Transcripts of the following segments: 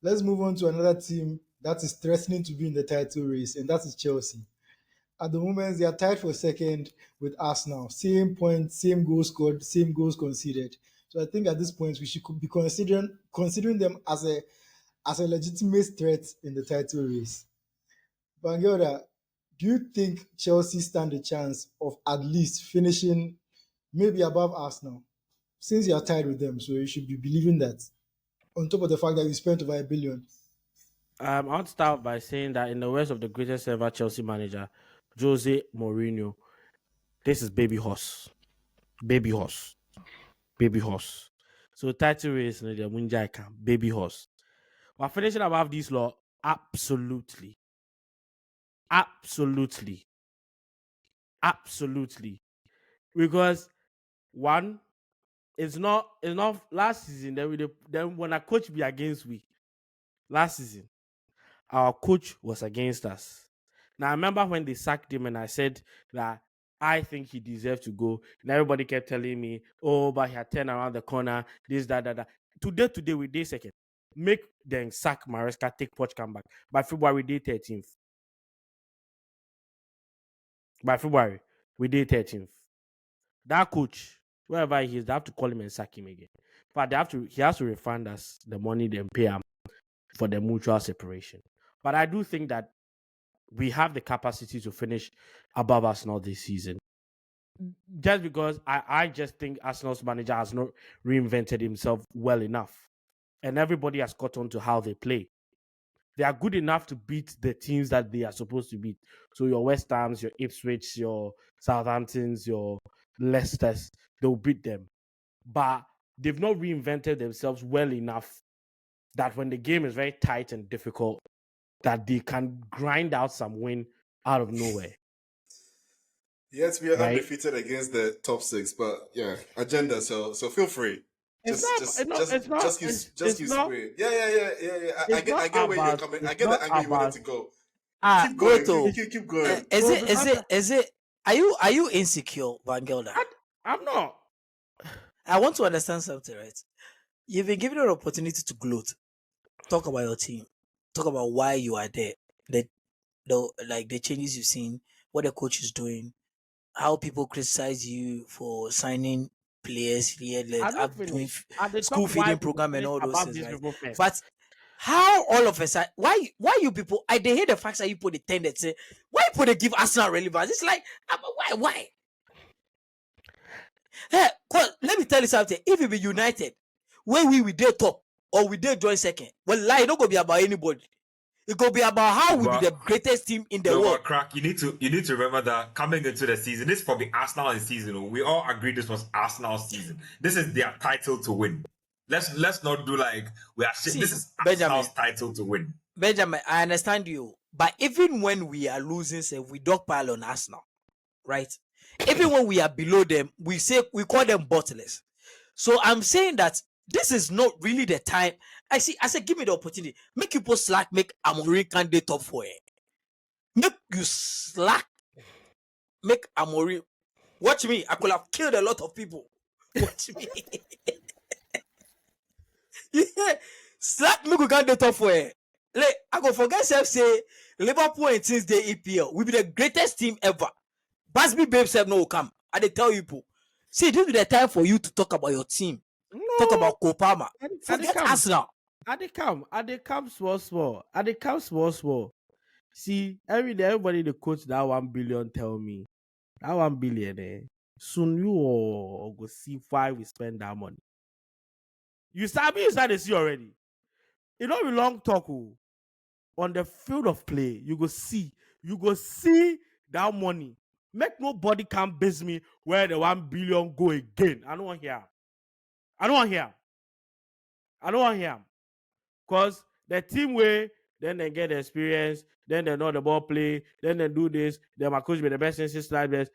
Let's move on to another team that is threatening to be in the title race, and that is Chelsea. At the moment, they are tied for second with Arsenal. Same points, same goals scored, same goals conceded. So I think at this point we should be considering them as a legitimate threat in the title race. Bangelda, do you think Chelsea stand a chance of at least finishing maybe above Arsenal? Since you are tied with them, so you should be believing that. On top of the fact that you spent over $1 billion. I want to start by saying that in the words of the greatest ever Chelsea manager, Jose Mourinho, this is baby horse. Baby horse. Baby horse. So title race, the Munjai camp, baby horse. We're finishing above this law. Absolutely. Absolutely. Absolutely. Because one, it's not last season. Then when a coach be against we last season, our coach was against us. Now I remember when they sacked him and I said that I think he deserved to go. And everybody kept telling me, oh, but he had turned around the corner, this, that. Today we day second. Make them sack Maresca, take Poch, come back. By February, day 13th. By February, we day 13th. That coach, wherever he is, they have to call him and sack him again. But he has to refund us the money they pay him for the mutual separation. But I do think that we have the capacity to finish above Arsenal this season. Just because I just think Arsenal's manager has not reinvented himself well enough. And everybody has caught on to how they play. They are good enough to beat the teams that they are supposed to beat. So your West Hams, your Ipswich, your Southamptons, your Leicesters, they'll beat them. But they've not reinvented themselves well enough that when the game is very tight and difficult, that they can grind out some win out of nowhere. Yes, we are undefeated against the top six, but yeah, agenda. So feel free. Just keep spraying. Yeah. I get where you're coming. I get the angle you wanted to go. Keep going. Keep going. Is it? Are you insecure, Van Gelder? I'm not. I want to understand something, right? You've been given an opportunity to gloat. Talk about your team. Talk about why you are there. The changes you've seen, what the coach is doing, how people criticize you for signing players here, doing school feeding program and all those things, right? But how all of a sudden, why you people? I they hear the facts that you put the 10 that say why people they give Arsenal relevance? It's like why? Hey, let me tell you something. If we be united, when we did top or we did join second, well, lie not gonna be about anybody. It could be about how we be the greatest team in the world. Crack, you need to remember that coming into the season, this is probably Arsenal's season. We all agree this was Arsenal's season. This is their title to win. Let's not do like we are. This is Arsenal's title to win. Benjamin, I understand you, but even when we are losing, say we dogpile on Arsenal, right? Even when we are below them, we call them bottlers. So I'm saying that this is not really the time. I said, give me the opportunity. Make people slack, make Amorim candidate top 4. Make you slack. Make Amorim. Watch me. I could have killed a lot of people. Watch me. Yeah. Slack, make you candidate top 4. Like, I go forget self say Liverpool and since the EPL will be the greatest team ever. Basby Babe said no come. I they tell you people. See, this is the time for you to talk about your team. No. Talk about Kopama. Forget Arsenal. At the camp small. See, every day everybody the coach that 1 billion tell me. That 1 billion soon you or go see why we spend that money. You start to see already. It don't be long talk. On the field of play, you go see that money. Make nobody can base me where the 1 billion go again. I don't want to hear. Because the team way, then they get the experience, then they know the ball play, then they do this, then my coach be the best since slide best.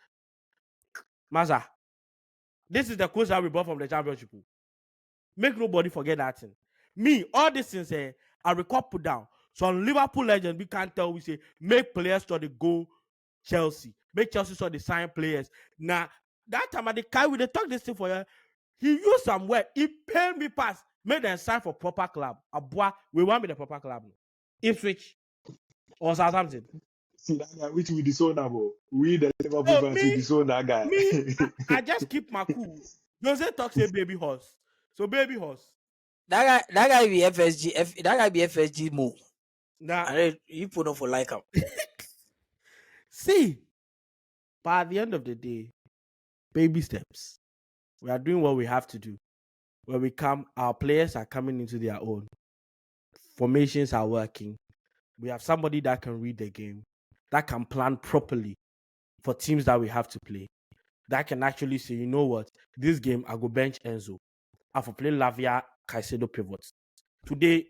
Maza, this is the coach that we bought from the championship. Make nobody forget that thing. Me, all these things, I record put down. So on Liverpool legend, we can't tell, we say, make players so they go Chelsea. Make Chelsea so they sign players. Now, that time at the guy with the talk this thing for you, he used some word. He paid me pass. Make them sign for proper club. Abua, we want be the proper club. Ipswich or Southampton. See that guy, which we disown about. We the Liverpool Oh, fans we disown that guy. I just keep my cool. Jose talks a baby horse. So baby horse. That guy be FSG. That guy be FSG move. Nah. You put on for like him. See, but at the end of the day, baby steps. We are doing what we have to do. When we come, our players are coming into their own. Formations are working. We have somebody that can read the game, that can plan properly for teams that we have to play. That can actually say, you know what, this game I go bench Enzo. I for play Lavia, Caicedo pivots. Today,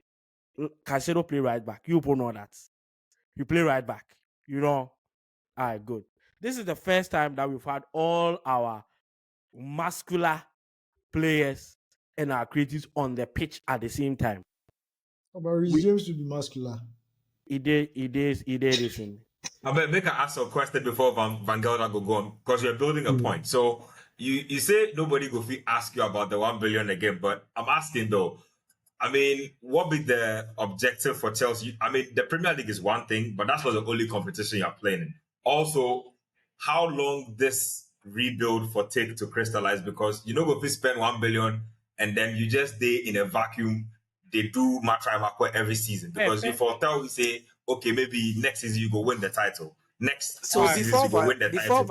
Caicedo play right back. You both know that. You play right back. You know, all right, good. This is the first time that we've had all our muscular players and our creatives on the pitch at the same time. But Reece James to be muscular. He did. I mean, make an ask a question before Van Gelder go on, because you're building a point. So you say nobody go ask you about the 1 billion again, but I'm asking though. I mean, what be the objective for Chelsea? I mean, the Premier League is one thing, but that's not the only competition you're playing in. Also, how long this rebuild for take to crystallize? Because you know, if we spend 1 billion and then you just stay in a vacuum, they do Matrimako every season. Because if we say, okay, maybe next season you go win the title. Next season you go win the title.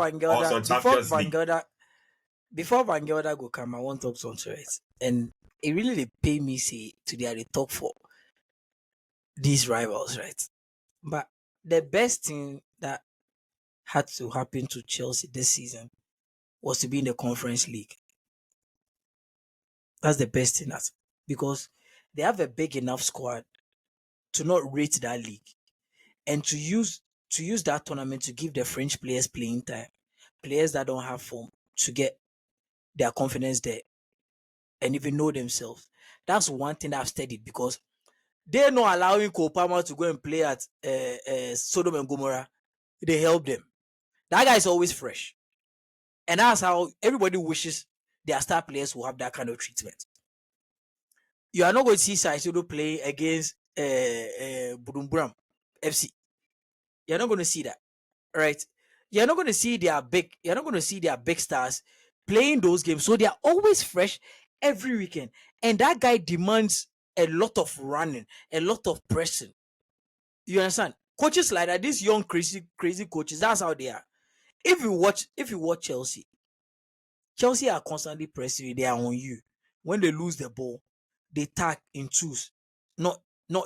Before Van Gelder go come, I want to talk something, right? And it really they pay me say today they talk for these rivals, right? But the best thing that had to happen to Chelsea this season was to be in the Conference League. That's the best thing, because they have a big enough squad to not rate that league and to use that tournament to give the French players playing time, players that don't have form, to get their confidence there and even know themselves. That's one thing that I've studied, because they're not allowing Cole Palmer to go and play at Sodom and Gomorrah. They help them. That guy is always fresh. And that's how everybody wishes their star players will have that kind of treatment. You are not going to see Saisodo play against Budumburam FC. You're not going to see that, right? You're not going to see their big stars playing those games. So they are always fresh every weekend. And that guy demands a lot of running, a lot of pressing. You understand? Coaches like that, these young crazy coaches, that's how they are. If you watch Chelsea are constantly pressing. They are on you. When they lose the ball, they tag in twos, not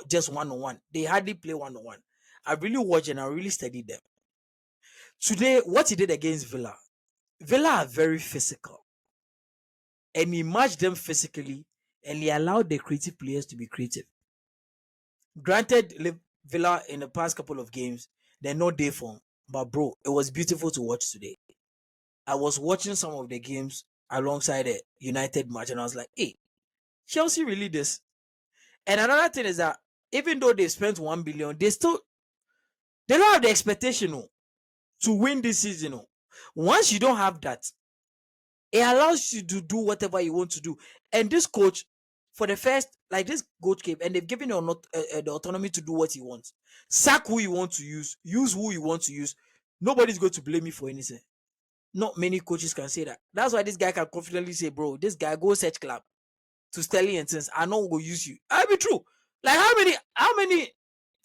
just one-on-one. They hardly play one-on-one. I really watched and I really studied them. Today, what he did against Villa are very physical. And he matched them physically and he allowed the creative players to be creative. Granted, Villa in the past couple of games, they're not day form. But bro, it was beautiful to watch today. I was watching some of the games alongside the United match and I was like, hey, Chelsea really this. And another thing is that even though they spent 1 billion, they don't have the expectation to win this season. Once you don't have that, it allows you to do whatever you want to do. And this coach, for the first, like this coach came and they've given him the autonomy to do what he wants. Sack who you want to use who you want to use. Nobody's going to blame me for anything. Not many coaches can say that. That's why this guy can confidently say, bro, this guy go search club to Sterling and says, I know we'll use you. That'll be true. Like how many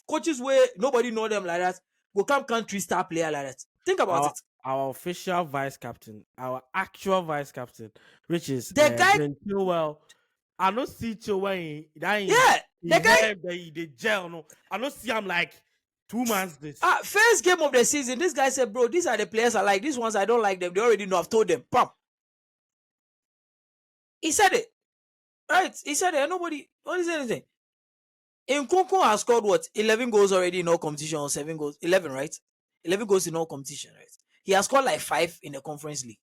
coaches where nobody know them like that will come country star player like that? Think about it. Our official vice captain, our actual vice captain, which is the guy Chilwell. I don't see Chilwell the guy the gel. No, I don't see him like 2 months this. First game of the season, this guy said, bro, these are the players I like. These ones I don't like them. They already know. I've told them. Pam. He said it. Right? He said it. Nobody said anything. Nkunku has scored what? 11 goals already in all competition, or 7 goals. 11, right? 11 goals in all competition, right? He has scored like 5 in the Conference League.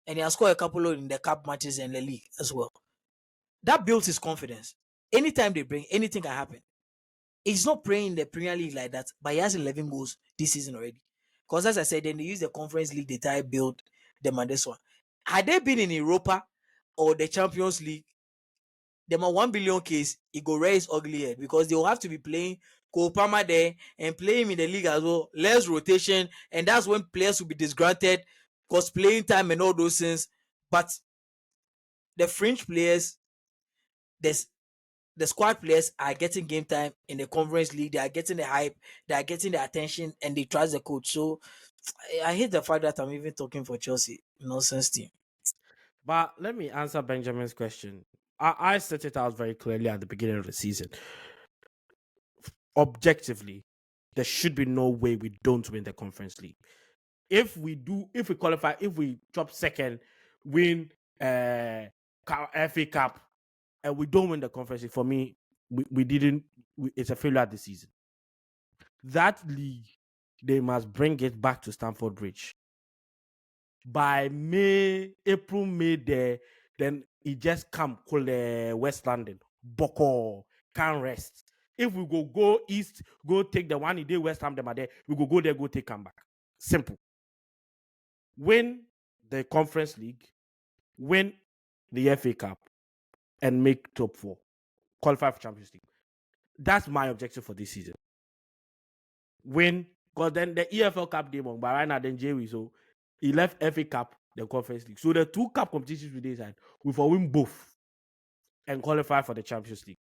And he has scored a couple in the cup matches and the league as well. That builds his confidence. Anytime they bring, anything can happen. He's not playing in the Premier League like that, but he has 11 goals this season already. Because as I said, then they use the Conference League, they try to build them on this one. Had they been in Europa or the Champions League, them a 1 billion case, it go raise ugly head because they will have to be playing Cole Palmer there and play him in the league as well. Less rotation, and that's when players will be disgruntled because playing time and all those things. But the fringe players, the squad players are getting game time in the conference league. They are getting the hype, they are getting the attention, and they trust the coach. So I hate the fact that I'm even talking for Chelsea nonsense team. But let me answer Benjamin's question. I set it out very clearly at the beginning of the season. Objectively, there should be no way we don't win the conference league. If we qualify, if we drop second, win FA Cup, and we don't win the conference league, for me, it's a failure this season. That league, they must bring it back to Stamford Bridge. By April, May there, then it just come called West London. Boko can't rest. If we go east, go take the one in day West Ham, them are there. We go there, go take come back. Simple. Win the Conference League, win the FA Cup, and make top 4. Qualify for Champions League. That's my objective for this season. Win, because then the EFL Cup day, but right now then Jerry, so he left FA Cup, the Conference League. So the 2 cup competitions we decide, we for win both and qualify for the Champions League.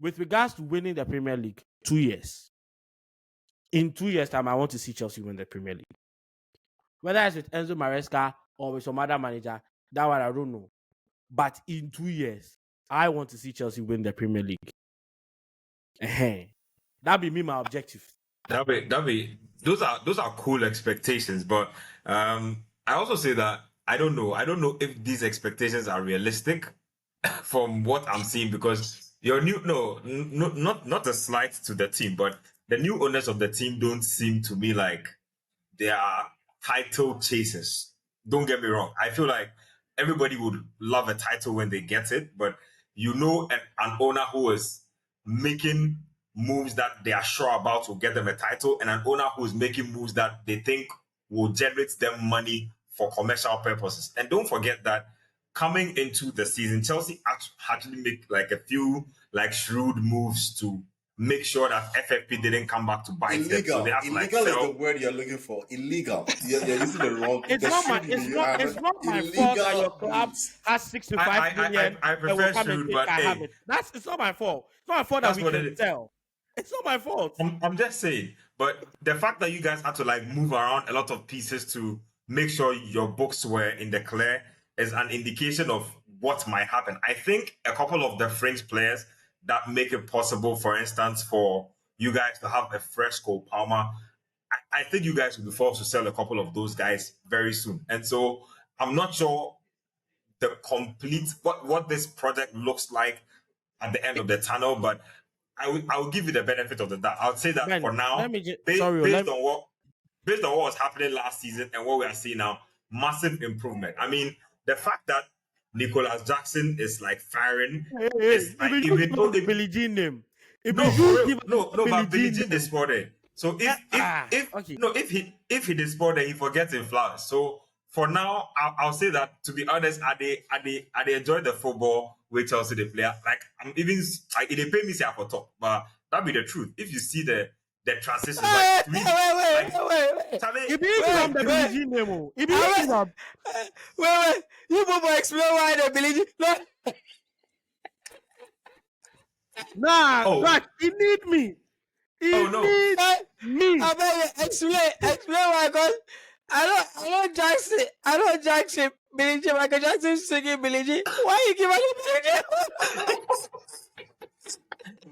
With regards to winning the Premier League, 2 years. In 2 years' time, I want to see Chelsea win the Premier League. Whether it's with Enzo Maresca or with some other manager, that one I don't know. But in 2 years, I want to see Chelsea win the Premier League. That'd be my objective. That'd be those are cool expectations, but I also say that I don't know if these expectations are realistic from what I'm seeing, because your not a slight to the team, but the new owners of the team don't seem to me like they are title chasers. Don't get me wrong. I feel like everybody would love a title when they get it, but an owner who is making moves that they are sure about will get them a title, and an owner who is making moves that they think will generate them money for commercial purposes. And don't forget that coming into the season, Chelsea actually make like a few like shrewd moves to make sure that FFP didn't come back to bite them. So they have to illegal is the word you're looking for. Illegal. You're using the wrong. It's not my fault that your club has 65 million. I prefer shrewd, but hey, it's not my fault. It's not my fault that we can tell. It's not my fault. I'm just saying. But the fact that you guys had to like move around a lot of pieces to make sure your books were in the clear is an indication of what might happen. I think a couple of the fringe players that make it possible, for instance, for you guys to have a fresh Cole Palmer, I think you guys will be forced to sell a couple of those guys very soon. And so I'm not sure the complete what this project looks like at the end of the tunnel, but I will give you the benefit of the doubt. I would say that for now, based on what was happening last season and what we are seeing now, massive improvement. I mean, the fact that Nicholas Jackson is like firing is like even though the Billie Jean name. But Billie Jean is for there. So if he is for there, he forgets in flowers. So for now, I'll say that, to be honest, I enjoy the football with Chelsea the player. Like I'm even like they pay me say for top, but that be the truth. If you see the transition, wait. You people explain why the Billie Jean. Nah, he need me. He need me. I bet explain why, because I don't Jackson Billie Jean. Michael Jackson singing Billie Jean. Why you give me Billie Jean?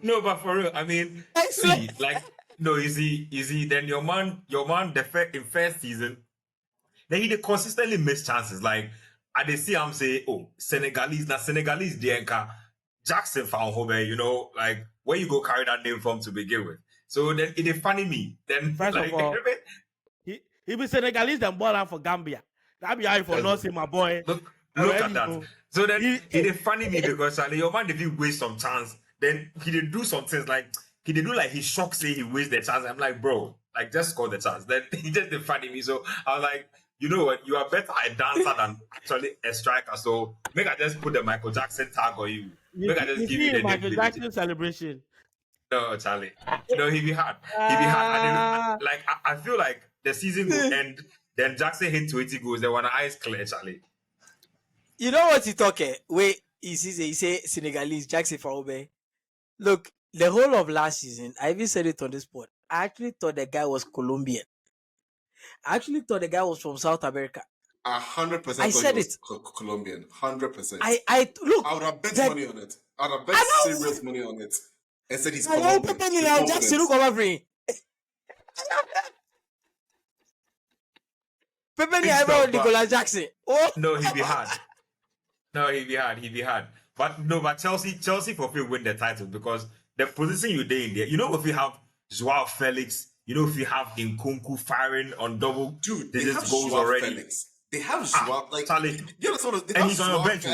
No, but for real, I mean, see, like, no, you see, then your man, in first season, then he consistently miss chances. Like, I they see him say, oh, Senegalese, Dienka, Jackson found home, like, where you go carry that name from to begin with. So then it is funny me. Then first like, of all, he be Senegalese and ball out for Gambia. That be how for not see my boy. Look at that. So then it is funny me because your man if he waste some chance, then he did do some things like he did do like he shocked say he waste the chance. I'm like, bro, like just score the chance. Then he just did funny me. So I was like, you know what? You are better a dancer than actually a striker. So make I just put the Michael Jackson tag on you. Make I just give you the Michael name. Jackson celebration. No, Charlie. No, he be hard. He be hard. And then, like I feel like the season will end. Then Jackson hit 20 goals. They want to eyes clear, Charlie. You know what he talking? Wait, he say Senegalese Jackson Faroube. Look, the whole of last season, I even said it on this pod. I actually thought the guy was Colombian. I actually thought the guy was from South America. 100%. I said it. Colombian. 100%. I look. I would have bet money on it. I would have bet serious money on it. And said he's Colombian. Jackson, look over free. Pepe Nicolas Jackson. Oh no, he'd be hard. No, he'd be hard. But Chelsea for free win the title because the position you're in there. You know, if you have Joao Felix, you know, if you have Nkunku firing on double, dude, they have goals Joao already. Felix. They have Joao, Charlie, and he's on your bench.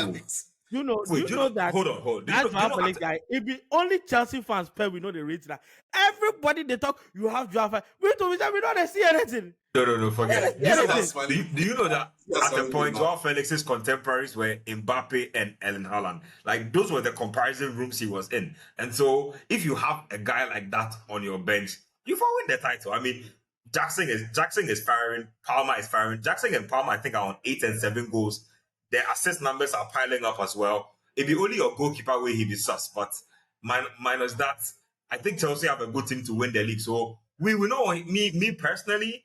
You know that. Hold on. That's Joao Felix guy. It be only Chelsea fans per we know the rate that. Everybody they talk. You have Joao Felix. We don't see anything. No, forget it. Do you know that that's at the point Joao Felix's contemporaries were Mbappe and Erling Haaland? Like those were the comparison rooms he was in. And so if you have a guy like that on your bench, you will win the title. I mean, Jackson is firing, Palmer is firing. Jackson and Palmer, I think, are on 8 and 7 goals. Their assist numbers are piling up as well. If be only your goalkeeper way, he be sus. But minus that, I think Chelsea have a good team to win the league. So we will know. Me personally,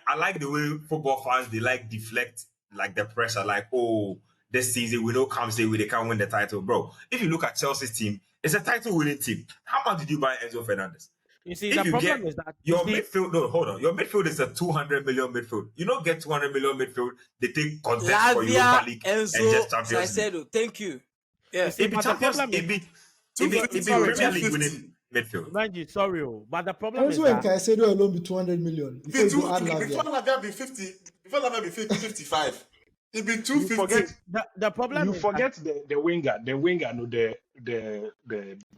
I like the way football fans they like deflect like the pressure. Like, oh, this season we don't come say they can't win the title, bro. If you look at Chelsea's team, it's a title winning team. How much did you buy Enzo Fernandez? You see, the problem is that your midfield. No, hold on. Your midfield is a 200 million midfield. You don't get 200 million midfield. They take contest for Europa League Enzo, and just Champions League. I said, thank you. Yeah, it be Champions. It be Premier League winning midfield. Manji, sorry, but the problem is that when Caicedo alone be 200 million. Before Lavia be 50. Before Lavia be 55. It be 250. The problem. You forget the winger. The winger, no, the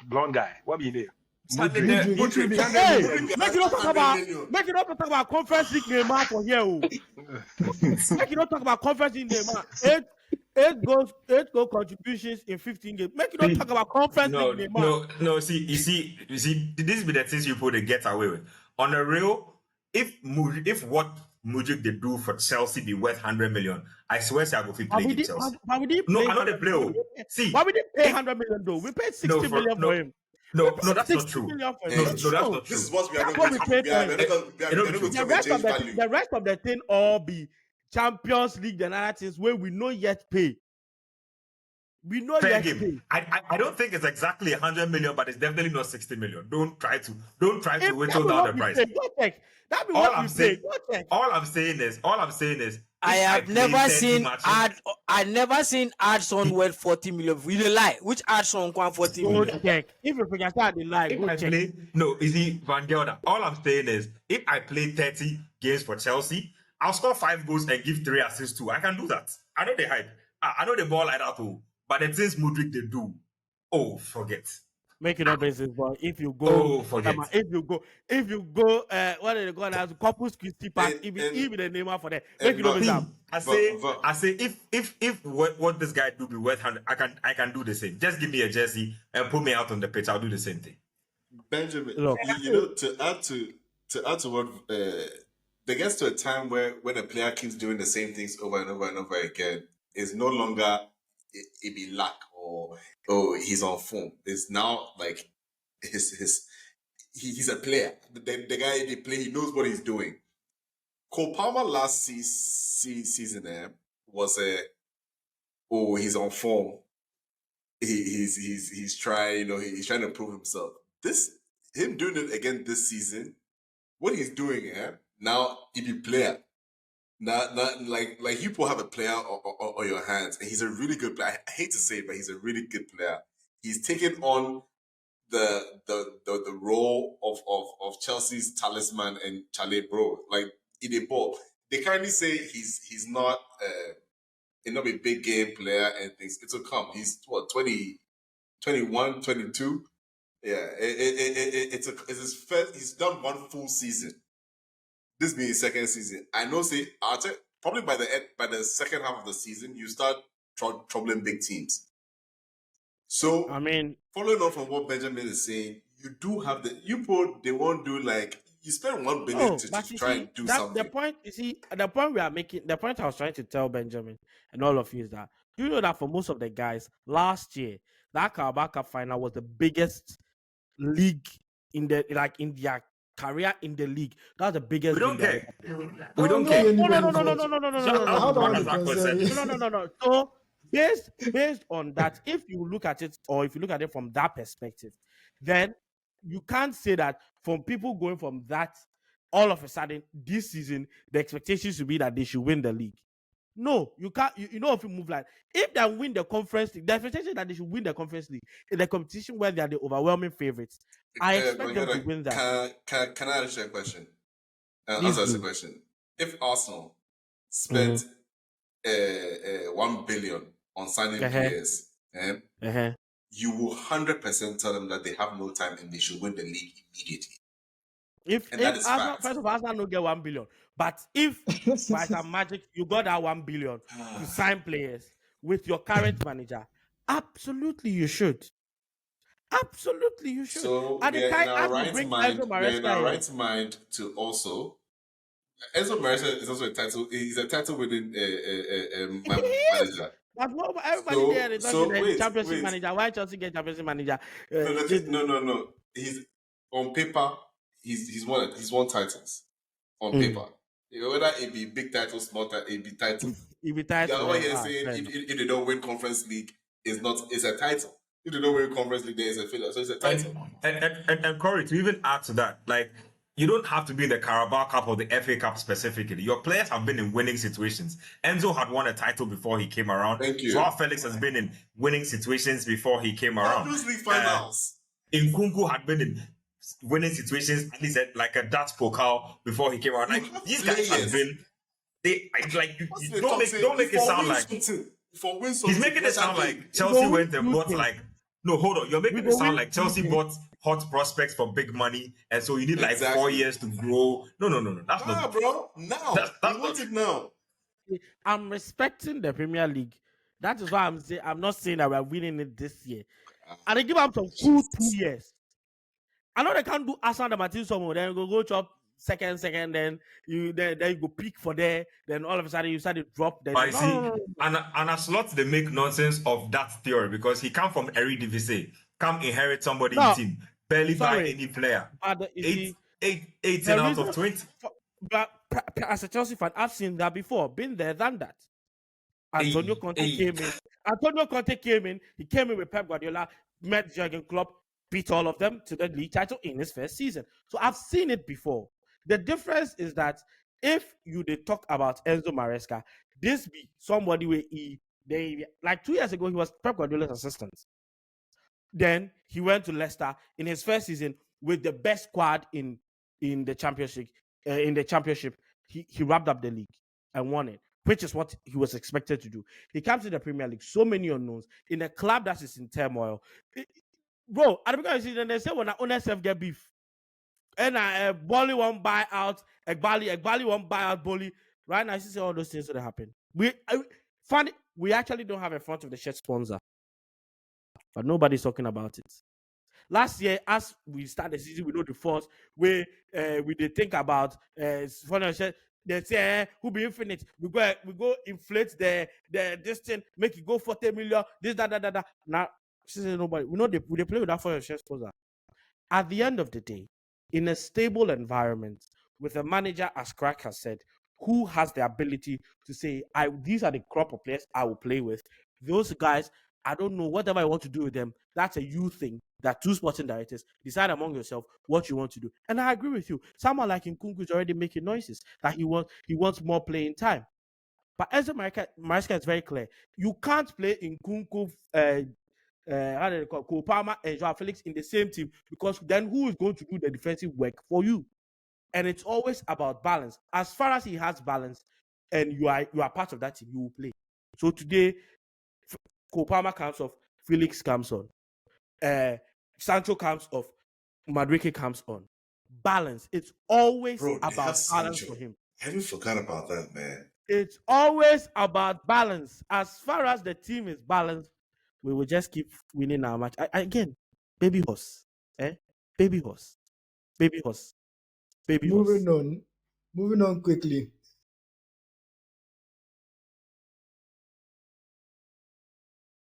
blonde guy. What be his name? Make it not talk about conference league Neymar for here. Make it not talk about conference league Neymar. 8 goal contributions in 15 games. Make it not talk about conference league Neymar. No. See, this be the things you put to get away with. On the real, if what Mudryk they do for Chelsea be worth 100 million, I swear I will be playing Chelsea. I know they play. See, why we didn't pay 100 million though? We paid 60 million for him. No, that's not true. No, that's not true. This is what we are going to pay. The rest of the thing all be Champions League and other things where we not yet pay. We know fair yet game. pay. I don't think it's exactly 100 million, but it's definitely not 60 million. Don't try to whittle down the price. That be what you say. All I'm saying is I have never seen ads on worth 40 million. We don't lie. Which ads on 40 million? Check. If you forget that they lie, go check. No, is he Van Gelder? All I'm saying is if I play 30 games for Chelsea, I'll score 5 goals and give 3 assists too. I can do that. I know they hype. I know they ball like that too. But the things Mudryk they do, forget. Make it up basis, but if you go, forget. If you go, what are they going to Corpus Christi Park? Even the name for that. Make it up basis. I say, if what this guy do be worth 100, I can do the same. Just give me a jersey and put me out on the pitch. I'll do the same thing. Benjamin, you know, to add to what there gets to a time where when a player keeps doing the same things over and over and over again, it's no longer it be luck or he's on form. It's now like he's a player. The guy they play, he knows what he's doing. Cole Palmer last season was he's on form. He's trying, he's trying to prove himself. Him doing it again this season, what he's doing now he be player. Not like you people have a player on your hands, and he's a really good player. I hate to say it, but he's a really good player. He's taken on the role of Chelsea's talisman and Chalet bro. Like in a ball, they kindly say he's not a big game player and things. It will come. He's 20, 21, 22. Yeah, it's his first. He's done one full season. This being his second season, I know. Say probably by the second half of the season, you start troubling big teams. So I mean, following on from what Benjamin is saying, you do have they won't do like you spend $1 billion to try and do something. The point we are making, the point I was trying to tell Benjamin and all of you is that you know that for most of the guys last year, that Carabao Cup final was the biggest league in their career in the league. That was the biggest. We don't care. We don't care. No. So based on that, if you look at it from that perspective, then you can't say that from people going from that all of a sudden this season the expectations should be that they should win the league. No, you can't. You know, if you move like if they win the conference league, the expectation that they should win the conference league in the competition where they are the overwhelming favorites. I expect them to win that. Can I ask you a question? Answer the question. If Arsenal spent $1 billion on signing players, you will 100% tell them that they have no time and they should win the league immediately. If Arsenal, first of all, Arsenal don't get $1 billion, but if by some magic you got that $1 billion to sign players with your current manager, absolutely you should. Absolutely you should. So we are in our right mind to also. Enzo Maresca is also a title. He's a title-winning manager. But what everybody there is not championship manager. Why Chelsea get championship manager? No. He's on paper. He's won titles on paper. Whether it be big title, small title, it be title. It be title. The other here saying if they don't win Conference League, it's a title. If they don't win Conference League, there is a failure. So it's a title. And Corey, to even add to that, like you don't have to be the Carabao Cup or the FA Cup specifically. Your players have been in winning situations. Enzo had won a title before he came around. Thank you. Joao Felix has been in winning situations before he came around. Champions League finals. Nkunku had been in winning situations, at least like a Dutch Pokal before he came around. Like these guys have been. They like you don't make it sound like he's making it sound like Chelsea went and bought like. No, hold on. You're making it sound like Chelsea bought hot prospects for big money, and so you need like 4 years to grow. No. That's not, bro. Now, that's not it. Now, I'm respecting the Premier League. That is why I'm saying I'm not saying that we're winning it this year. And they give them some full 2 years. I know they can't do Arsenal the Martin somewhere. Then go chop second, then you go peak for there. Then all of a sudden you start to drop. Then and a slot they make nonsense of that theory because he come from Eredivisie, come inherit somebody in team, barely buy any player. 18 out of 20. But as a Chelsea fan, I've seen that before, been there, done that. Antonio Conte came in. Antonio Conte came in. He came in with Pep Guardiola, met Jurgen Klopp, beat all of them to the league title in his first season. So I've seen it before. The difference is that if you talk about Enzo Maresca, this be somebody where like 2 years ago, he was Pep Guardiola's assistant. Then he went to Leicester in his first season with the best squad in the championship. He wrapped up the league and won it, which is what he was expected to do. He comes to the Premier League, so many unknowns in a club that is in turmoil. Bro, at the beginning of the season, they say when I own self get beef. And Bolly won't buy out, Egbali won't buy out Bolly. Right now, I see all those things that happen. We actually don't have a front of the shirt sponsor. But nobody's talking about it. Last year, as we start the season, we know the force where we did think about they say who be infinite. We go inflate this thing, make it go 40 million, this, that. Now, nobody. We know they play with that for your share sponsor. At the end of the day, in a stable environment, with a manager, as Crack has said, who has the ability to say, these are the crop of players I will play with. Those guys, I don't know, whatever I want to do with them, that's a you thing. That two sporting directors decide among yourself what you want to do. And I agree with you. Someone like Nkunku is already making noises that he wants more playing time. But Enzo Maresca is very clear. You can't play Nkunku, Cole Palmer and Joao Felix in the same team, because then who is going to do the defensive work for you? And it's always about balance. As far as he has balance and you are part of that team, you will play. So today, Cole Palmer comes off, Felix comes on, Sancho comes off, Madueke comes on. Balance. It's always about balance for him. Have you forgot about that, man? It's always about balance. As far as the team is balanced, we will just keep winning our match. Again, baby horse. Baby horse. Baby horse. Baby horse. Moving on quickly.